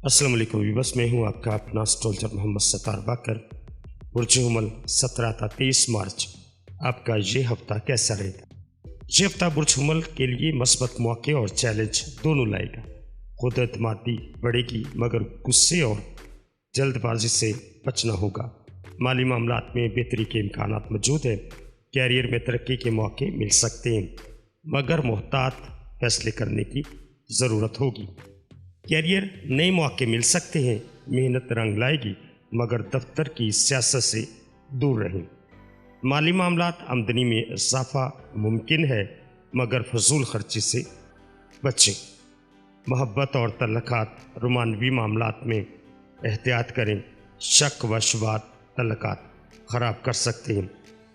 अस्सलाम वालेकुम व्यूअर्स, मैं हूं आपका अपना एस्ट्रोलॉजर मोहम्मद सत्तार बाकर। बुर्ज हुमल 17 था 23 मार्च आपका ये हफ्ता कैसा रहेगा? ये हफ्ता बुर्ज हुमल के लिए मस्बत मौके और चैलेंज दोनों लाएगा। खुद एतमादी बढ़ेगी मगर गुस्से और जल्दबाजी से बचना होगा। माली मामलात में बेहतरी के इम्कान मौजूद हैं। कैरियर में तरक्की के मौके मिल सकते हैं मगर मोहतात फैसले करने की ज़रूरत होगी। कैरियर नए मौके मिल सकते हैं, मेहनत रंग लाएगी मगर दफ्तर की सियासत से दूर रहें। माली मामलात आमदनी में इजाफा मुमकिन है मगर फजूल खर्ची से बचें। मोहब्बत और तल्लकात रोमानवी मामलात में एहतियात करें। शक व शुबात तल्लकात ख़राब कर सकते हैं।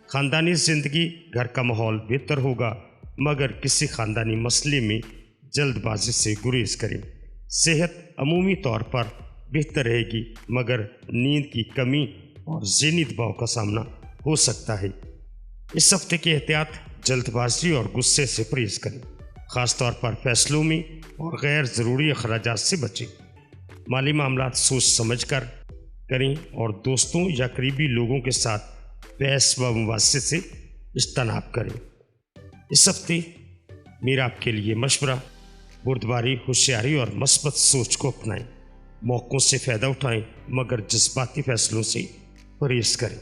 ख़ानदानी ज़िंदगी घर का माहौल बेहतर होगा मगर किसी ख़ानदानी मसले में जल्दबाजी से गुरेज करें। सेहत अमूमी तौर पर बेहतर रहेगी मगर नींद की कमी और ज़हनी दबाव का सामना हो सकता है। इस हफ्ते की एहतियात जल्दबाजी और गुस्से से परहेज़ करें, ख़ास तौर पर फैसलों में और गैर ज़रूरी अखराजात से बचें। माली मामलात सोच समझ कर करें और दोस्तों या करीबी लोगों के साथ बहस व मुबासे से इज्तनाब करें। इस हफ्ते मेरा आपके लिए मशवरा, बुर्दबारी, होशियारी और मस्बत सोच को अपनाएं। मौक़ों से फ़ायदा उठाएं मगर जज्बाती फ़ैसलों से परहेज़ करें।